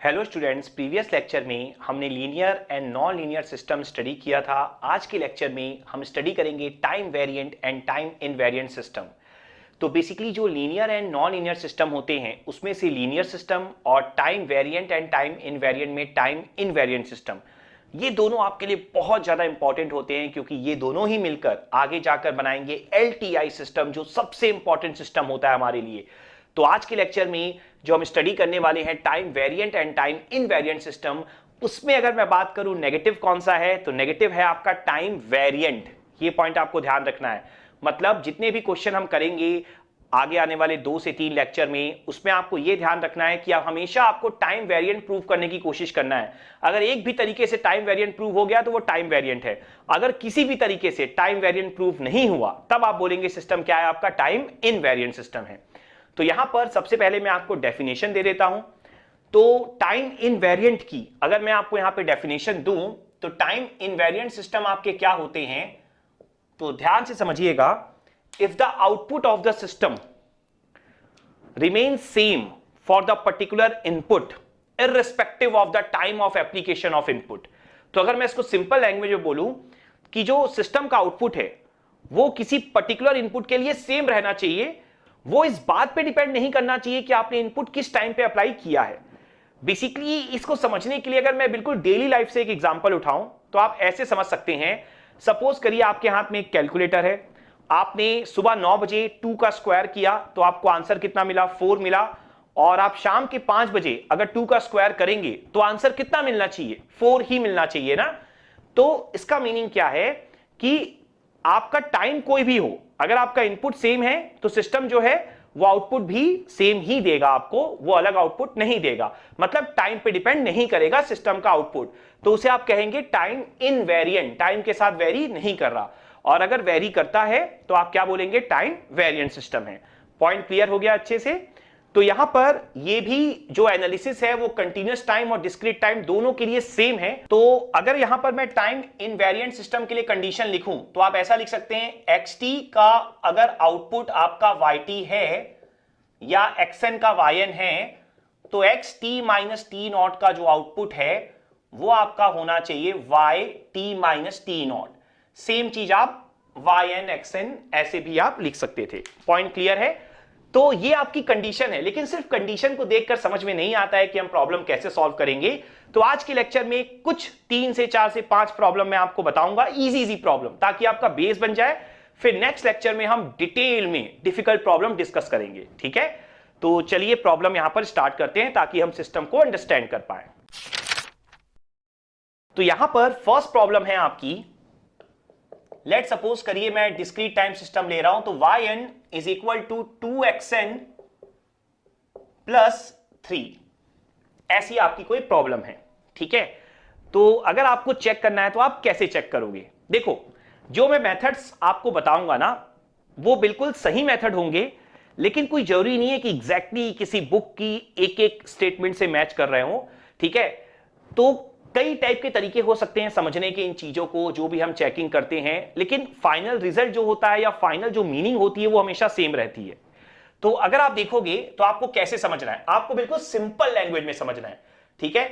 Hello students, previous lecture में हमने linear and non linear system study किया था। आज के लेक्चर में हम स्टडी करेंगे time variant and time invariant system. तो बेसिकली जो linear and non linear system होते हैं उसमें से लीनियर सिस्टम और time variant and time invariant में टाइम इनवेरिएंट सिस्टम, ये दोनों आपके लिए बहुत ज्यादा इंपॉर्टेंट होते हैं क्योंकि ये दोनों ही मिलकर आगे जाकर बनाएंगे LTI सिस्टम, जो सबसे इंपॉर्टेंट सिस्टम होता है हमारे लिए। तो आज के लेक्चर में जो हम स्टडी करने वाले हैं time variant and time invariant system, उसमें अगर मैं बात करूं नेगेटिव कौन सा है, तो नेगेटिव है आपका टाइम वेरिएंट। ये पॉइंट आपको ध्यान रखना है। मतलब जितने भी क्वेश्चन हम करेंगे आगे आने वाले 2 से 3 लेक्चर में, उसमें आपको यह ध्यान रखना है कि आप हमेशा आपको टाइम वेरिएंट प्रूव करने की कोशिश करना है। अगर एक भी तरीके से टाइम वेरिएंट प्रूव हो गया तो वो टाइम वेरिएंट है। अगर किसी भी तरीके से टाइम वेरिएंट प्रूव नहीं हुआ तब आप बोलेंगे सिस्टम क्या है, आपका टाइम इनवेरिएंट सिस्टम है। तो यहां पर सबसे पहले मैं आपको डेफिनेशन दे देता हूं। तो टाइम इनवेरिएंट की अगर मैं आपको यहां पे डेफिनेशन दूं तो टाइम इनवेरिएंट सिस्टम आपके क्या होते हैं, तो ध्यान से समझिएगा। If the output of the system remains same for the particular input irrespective of the time of application of input। तो अगर मैं इसको सिंपल लैंग्वेज में बोलूं कि जो सिस्टम का आउटपुट है वो किसी पर्टिकुलर इनपुट के लिए सेम रहना चाहिए, वो इस बात पे डिपेंड नहीं करना चाहिए कि आपने इनपुट किस टाइम पे अप्लाई किया है। बेसिकली इसको समझने के लिए अगर मैं बिल्कुल डेली लाइफ से एक एग्जांपल उठाऊं तो आप ऐसे समझ सकते हैं। सपोज करिए आपके हाथ में एक कैलकुलेटर है, आपने सुबह 9 बजे 2 का स्क्वायर किया तो आपको आंसर कितना मिला, 4 मिला। और आप शाम के 5 बजे अगर 2 का स्क्वायर करेंगे तो आंसर कितना मिलना चाहिए, 4 ही मिलना चाहिए ना। तो इसका मीनिंग क्या है कि आपका टाइम कोई भी हो, अगर आपका इनपुट सेम है तो सिस्टम जो है वो आउटपुट भी सेम ही देगा आपको, वो अलग आउटपुट नहीं देगा। मतलब टाइम पे डिपेंड नहीं करेगा सिस्टम का आउटपुट, तो उसे आप कहेंगे टाइम इनवेरिएंट, टाइम के साथ वेरी नहीं कर रहा। और अगर वेरी करता है तो आप क्या बोलेंगे, टाइम वेरिएंट सिस्टम है। पॉइंट क्लियर हो गया अच्छे से। तो यहां पर ये भी जो एनालिसिस है वो कंटीन्यूअस टाइम और डिस्क्रीट टाइम दोनों के लिए सेम है। तो अगर यहां पर मैं टाइम इनवेरिएंट सिस्टम के लिए कंडीशन लिखूं तो आप ऐसा लिख सकते हैं, xt का अगर आउटपुट आपका yt है या xn का yn है तो xt माइनस t नॉट का जो आउटपुट है वो आपका होना चाहिए yt minus t not. Same चीज आप yn xn ऐसे भी आप लिख सकते थे। पॉइंट क्लियर है। तो ये आपकी कंडीशन है, लेकिन सिर्फ कंडीशन को देखकर समझ में नहीं आता है कि हम प्रॉब्लम कैसे सॉल्व करेंगे। तो आज के लेक्चर में कुछ 3 से 4 से 5 प्रॉब्लम मैं आपको बताऊंगा, इजी प्रॉब्लम, ताकि आपका बेस बन जाए। फिर नेक्स्ट लेक्चर में हम डिटेल में डिफिकल्ट प्रॉब्लम डिस्कस करेंगे। ठीक है, तो चलिए प्रॉब्लम यहां पर स्टार्ट करते हैं ताकि हम सिस्टम को अंडरस्टैंड कर पाए। तो यहां पर फर्स्ट प्रॉब्लम है आपकी, लेट सपोज करिए मैं डिस्क्रीट टाइम सिस्टम ले रहा हूं तो yn is equal to 2xn plus 3, ऐसी आपकी कोई प्रॉब्लम है। ठीक है, तो अगर आपको चेक करना है तो आप कैसे चेक करोगे। देखो, जो मैं मेथड्स आपको बताऊंगा ना वो बिल्कुल सही मेथड होंगे, लेकिन कोई जरूरी नहीं है कि एग्जैक्टली किसी बुक की एक एक स्टेटमेंट से मैच कर रहे हो। ठीक है, तो कई टाइप के तरीके हो सकते हैं समझने के इन चीजों को, जो भी हम चेकिंग करते हैं, लेकिन फाइनल रिजल्ट जो होता है या फाइनल जो मीनिंग होती है वो हमेशा सेम रहती है। तो अगर आप देखोगे तो आपको कैसे समझना है, आपको बिल्कुल सिंपल लैंग्वेज में समझना है। ठीक है,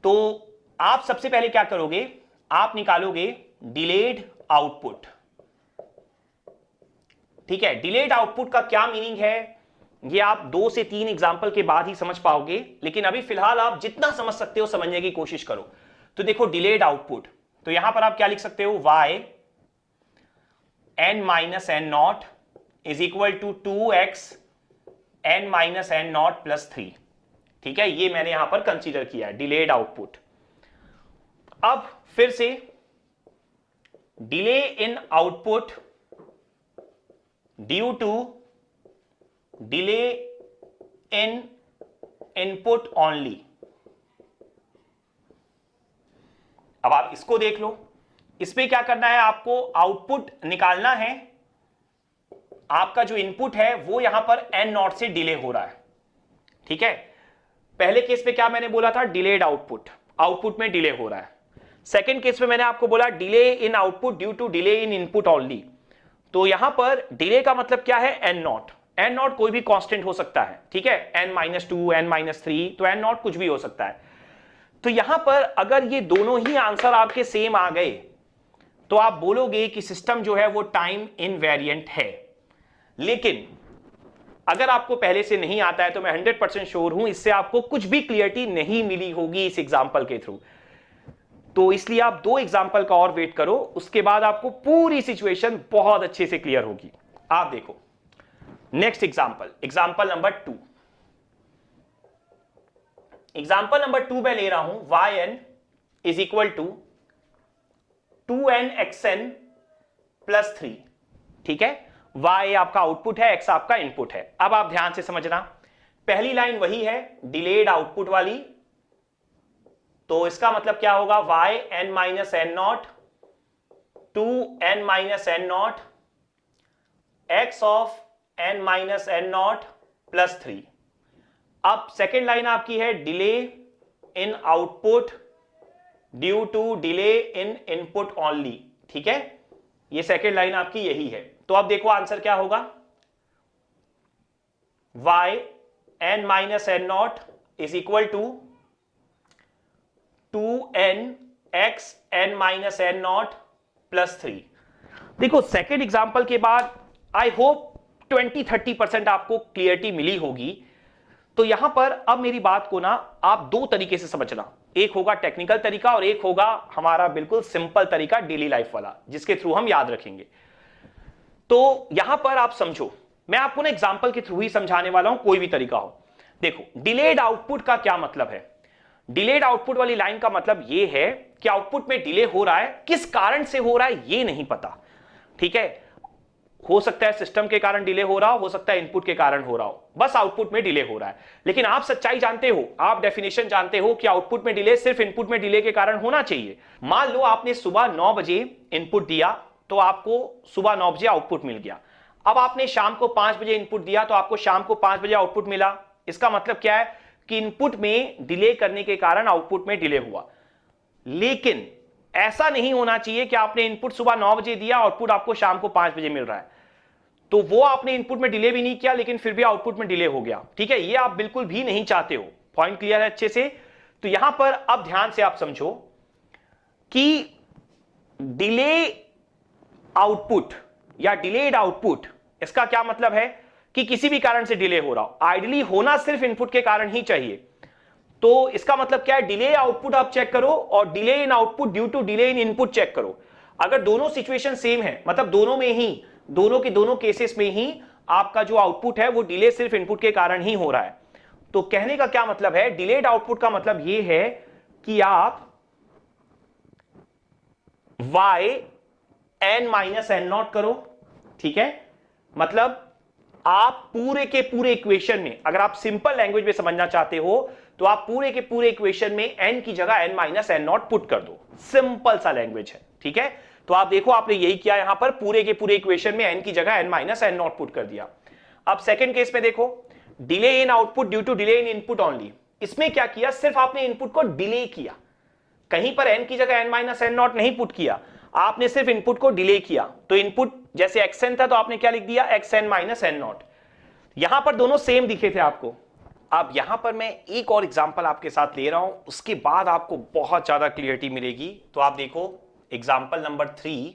तो आप सबसे पहले क्या करोगे, आप निकालोगे डिलेड आउटपुट। ठीक है, डिलेड आउटपुट का क्या मीनिंग है ये आप 2 से 3 एग्जाम्पल के बाद ही समझ पाओगे, लेकिन अभी फिलहाल आप जितना समझ सकते हो समझने की कोशिश करो। तो देखो डिलेड आउटपुट, तो यहां पर आप क्या लिख सकते हो, y n minus n not is equal to 2x n minus n not plus 3। ठीक है, ये मैंने यहां पर कंसीडर किया है डिलेड आउटपुट। अब फिर से delay in output due to delay in input only. अब आप इसको देख लो, इसमें क्या करना है, आपको आउटपुट निकालना है। आपका जो इनपुट है वो यहां पर n नॉट से डिले हो रहा है। ठीक है, पहले केस में क्या मैंने बोला था, डिलेड आउटपुट, आउटपुट में डिले हो रहा है। सेकेंड केस में मैंने आपको बोला delay in output due to delay in input only. तो यहां पर डिले का मतलब क्या है, n नॉट। n नॉट कोई भी कांस्टेंट हो सकता है। ठीक है, n-2 n-3, तो n नॉट कुछ भी हो सकता है। तो यहां पर अगर ये दोनों ही आंसर आपके सेम आ गए तो आप बोलोगे कि सिस्टम जो है वो टाइम इनवेरिएंट है। लेकिन अगर आपको पहले से नहीं आता है तो मैं 100% श्योर हूं इससे आपको कुछ भी क्लियरिटी नहीं मिली होगी इस एग्जांपल के थ्रू। तो इसलिए आप 2 एग्जांपल का और वेट करो, उसके बाद आपको पूरी सिचुएशन बहुत अच्छे से क्लियर होगी। आप देखो next example, example number 2। Example number 2 मैं ले रहा हूं yn is equal to 2nxn plus 3। ठीक है, y आपका आउटपुट है, x आपका इनपुट है। अब आप ध्यान से समझना, पहली लाइन वही है डिलेड आउटपुट वाली, तो इसका मतलब क्या होगा yn minus n not 2n minus n not x of n minus n not plus 3। अब सेकेंड लाइन आपकी है delay in output due to delay in input only. ठीक है, ये सेकेंड लाइन आपकी यही है। तो अब देखो आंसर क्या होगा, yn minus n not is equal to 2nx n minus n not plus 3। देखो सेकेंड एग्जाम्पल के बाद आई होप 20-30% आपको क्लियरिटी मिली होगी। तो यहां पर अब मेरी बात को ना आप 2 तरीके से समझना, एक होगा टेक्निकल तरीका और एक होगा हमारा बिल्कुल सिंपल तरीका डेली लाइफ वाला, जिसके थ्रू हम याद रखेंगे। तो यहां पर आप समझो, मैं आपको ना एग्जांपल के थ्रू ही समझाने वाला हूं, कोई भी तरीका हो। देखो डिलेड आउटपुट का क्या मतलब है, डिलेड आउटपुट वाली लाइन का मतलब यह है कि आउटपुट में डिले हो रहा है, किस कारण से हो रहा है यह नहीं पता। ठीक है, हो सकता है सिस्टम के कारण डिले हो रहा हो सकता है इनपुट के कारण हो रहा हो, बस आउटपुट में डिले हो रहा है। लेकिन आप सच्चाई जानते हो, आप डेफिनेशन जानते हो कि आउटपुट में डिले सिर्फ इनपुट में डिले के कारण होना चाहिए। मान लो आपने सुबह 9 बजे इनपुट दिया तो आपको सुबह 9 बजे आउटपुट मिल गया। अब आपने शाम को 5 बजे इनपुट दिया तो आपको शाम को 5 बजे आउटपुट मिला। इसका मतलब क्या है कि इनपुट में डिले करने के कारण आउटपुट में डिले हुआ। लेकिन ऐसा नहीं होना चाहिए कि आपने इनपुट सुबह 9 बजे दिया, आउटपुट आपको शाम को 5 बजे मिल रहा है, तो वो आपने इनपुट में डिले भी नहीं किया लेकिन फिर भी आउटपुट में डिले हो गया। ठीक है, ये आप बिल्कुल भी नहीं चाहते हो। पॉइंट क्लियर है अच्छे से? तो यहां पर अब ध्यान से आप समझो कि डिले आउटपुट या डिलेड आउटपुट, इसका क्या मतलब है कि किसी भी कारण से डिले हो रहा हो। आइडियली होना सिर्फ इनपुट के कारण ही चाहिए। तो इसका मतलब क्या है, डिले आउटपुट आप चेक करो और delay in output due to delay in input check करो। अगर दोनों सिचुएशन सेम है, मतलब दोनों में ही, दोनों के दोनों केसेस में ही आपका जो आउटपुट है वो डिले सिर्फ इनपुट के कारण ही हो रहा है। तो कहने का क्या मतलब है, डिलेड आउटपुट का मतलब यह है कि आप yn माइनस एन नॉट करो। ठीक है, मतलब आप पूरे के पूरे इक्वेशन में, अगर आप सिंपल लैंग्वेज में समझना चाहते हो तो आप पूरे के पूरे इक्वेशन में n की जगह n minus n not put कर दो। सिंपल सा लैंग्वेज है। ठीक है, तो आप देखो आपने यही किया, यहां पर पूरे के पूरे इक्वेशन में n की जगह n minus n not put कर दिया। अब सेकंड केस में देखो, delay in output due to delay in input only. इसमें क्या किया, सिर्फ आपने इनपुट को डिले किया, कहीं पर n की जगह n माइनस एन नॉट नहीं पुट किया, आपने सिर्फ इनपुट को डिले किया। तो इनपुट जैसे xn था तो आपने क्या लिख दिया, xn माइनस एन नॉट। यहां पर दोनों सेम दिखे थे आपको। अब यहां पर मैं एक और एग्जांपल आपके साथ ले रहा हूं, उसके बाद आपको बहुत ज्यादा क्लियरिटी मिलेगी। तो आप देखो एग्जांपल नंबर 3,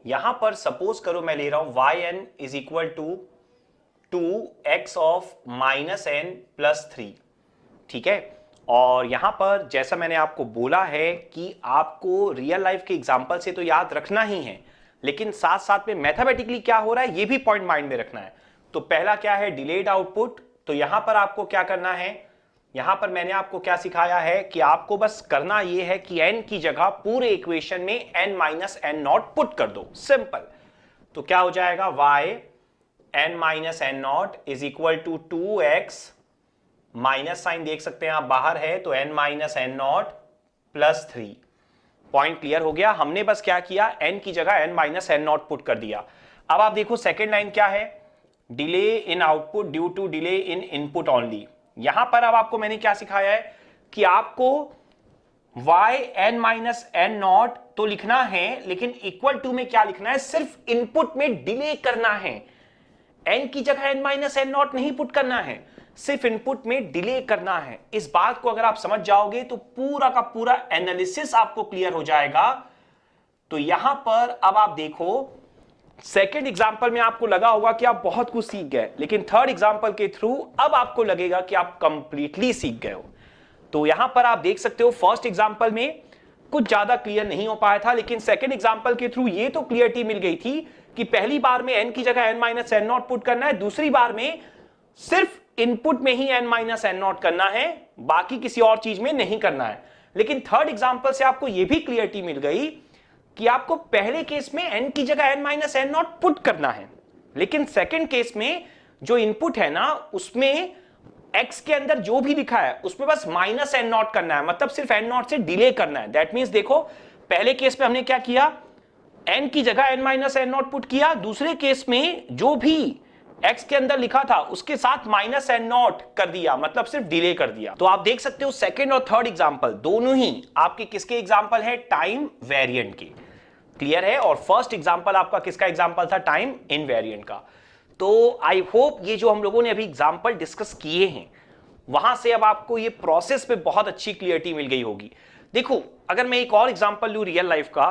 यहां पर सपोज करो मैं ले रहा हूं yn is equal to 2x of minus n plus 3। ठीक है, और यहां पर जैसा मैंने आपको बोला है कि आपको रियल लाइफ के एग्जांपल से तो याद रखना ही है, लेकिन साथ साथ में मैथमेटिकली क्या हो रहा है ये भी पॉइंट माइंड में रखना है। तो पहला क्या है, डिलेड आउटपुट। तो यहां पर आपको क्या करना है, यहां पर मैंने आपको क्या सिखाया है कि आपको बस करना यह है कि n की जगह पूरे इक्वेशन में n minus n not put कर दो, सिंपल। तो क्या हो जाएगा, yn minus n not is equal to 2x, minus sign देख सकते हैं आप बाहर है, तो n minus n not plus 3। Point clear हो गया, हमने बस क्या किया, n की जगह n minus n not put कर दिया। अब आप देखो सेकेंड लाइन क्या है, delay in output due to delay in input only. यहां पर अब आपको मैंने क्या सिखाया है कि आपको yn माइनस एन नॉट तो लिखना है, लेकिन इक्वल टू में क्या लिखना है, सिर्फ इनपुट में डिले करना है, n की जगह n माइनस एन नॉट नहीं पुट करना है। सिर्फ इनपुट में डिले करना है। इस बात को अगर आप समझ जाओगे तो पूरा का पूरा एनालिसिस आपको क्लियर हो जाएगा। तो यहां पर अब आप देखो, सेकेंड एग्जाम्पल में आपको लगा होगा कि आप बहुत कुछ सीख गए, लेकिन थर्ड एग्जाम्पल के थ्रू अब आपको लगेगा कि आप कंप्लीटली सीख गए हो। तो यहां पर आप देख सकते हो फर्स्ट एग्जाम्पल में कुछ ज्यादा क्लियर नहीं हो पाया था, लेकिन सेकेंड एग्जाम्पल के थ्रू ये तो क्लियरिटी मिल गई थी कि पहली बार में n की जगह n minus n not put करना है, दूसरी बार में सिर्फ इनपुट में ही n माइनस एन नॉट करना है, बाकी किसी और चीज में नहीं करना है। लेकिन थर्ड एग्जाम्पल से आपको यह भी क्लियरिटी मिल गई कि आपको पहले केस में n की जगह n minus n not put करना है, लेकिन सेकेंड केस में जो इनपुट है ना उसमें x के अंदर जो भी लिखा है उसमें बस माइनस एन नॉट करना है, मतलब सिर्फ एन नॉट से डिले करना है। दैट मीन्स देखो, पहले केस में हमने क्या किया, n की जगह n minus n not put किया, दूसरे केस में जो भी x के अंदर लिखा था उसके साथ माइनस एन नॉट कर दिया, मतलब सिर्फ डिले कर दिया। तो आप देख सकते हो सेकेंड और थर्ड एग्जाम्पल दोनों ही आपके किसके एग्जाम्पल है, टाइम वेरिएंट के। क्लियर है? और फर्स्ट एग्जाम्पल आपका किसका एग्जाम्पल था, टाइम इनवेरिएंट का। तो आई होप ये जो हम लोगों ने अभी एग्जाम्पल डिस्कस किए हैं वहां से अब आपको ये प्रोसेस पे बहुत अच्छी क्लियरिटी मिल गई होगी। देखो, अगर मैं एक और एग्जाम्पल लूं रियल लाइफ का,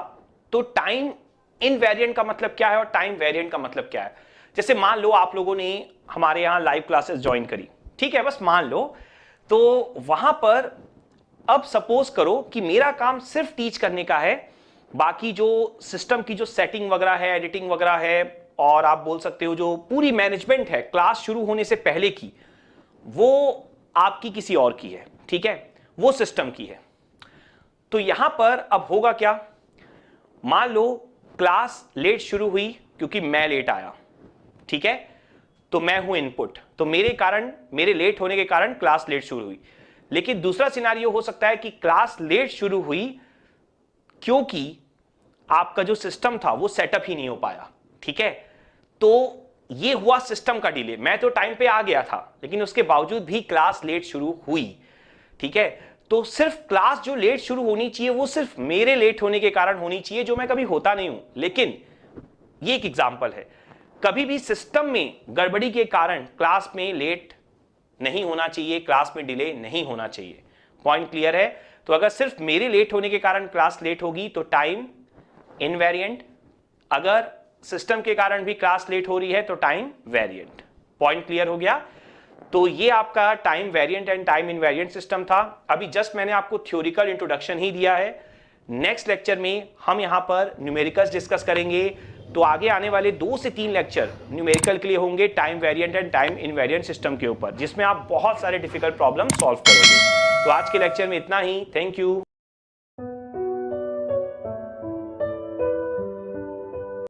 तो टाइम इनवेरिएंट का मतलब क्या है और टाइम वेरिएंट का मतलब क्या है। जैसे मान लो आप लोगों ने हमारे यहाँ लाइव क्लासेस ज्वाइन करी, ठीक है, बस मान लो, तो वहां पर अब सपोज करो कि मेरा काम सिर्फ टीच करने का है, बाकी जो सिस्टम की जो सेटिंग वगैरह है, एडिटिंग वगैरह है, और आप बोल सकते हो जो पूरी मैनेजमेंट है क्लास शुरू होने से पहले की, वो आपकी किसी और की है, ठीक है, वो सिस्टम की है। तो यहां पर अब होगा क्या, मान लो क्लास लेट शुरू हुई क्योंकि मैं लेट आया, ठीक है, तो मैं हूं इनपुट, तो मेरे लेट होने के कारण क्लास लेट शुरू हुई। लेकिन दूसरा सिनेरियो हो सकता है कि क्लास लेट शुरू हुई क्योंकि आपका जो सिस्टम था वो सेटअप ही नहीं हो पाया, ठीक है। तो ये हुआ सिस्टम का डिले, मैं तो टाइम पे आ गया था लेकिन उसके बावजूद भी क्लास लेट शुरू हुई, ठीक है। तो सिर्फ क्लास जो लेट शुरू होनी चाहिए वो सिर्फ मेरे लेट होने के कारण होनी चाहिए, जो मैं कभी होता नहीं हूं। लेकिन ये एक एग्जांपल है, कभी भी सिस्टम में गड़बड़ी के कारण क्लास में लेट नहीं होना चाहिए, क्लास में डिले नहीं होना चाहिए। पॉइंट क्लियर है? तो अगर सिर्फ मेरे लेट होने के कारण क्लास लेट होगी तो टाइम इनवेरिएंट, अगर सिस्टम के कारण भी क्लास लेट हो रही है तो टाइम वेरिएंट। पॉइंट क्लियर हो गया? तो ये आपका time variant and time invariant system था। अभी जस्ट मैंने आपको थ्योरिकल इंट्रोडक्शन ही दिया है। नेक्स्ट लेक्चर में हम यहां पर न्यूमेरिकल्स डिस्कस करेंगे, तो आगे आने वाले 2 से 3 लेक्चर न्यूमेरिकल के लिए होंगे time variant and time invariant system के ऊपर, जिसमें आप बहुत सारे डिफिकल्ट प्रॉब्लम सॉल्व करोगे। तो आज के लेक्चर में इतना ही। Thank you.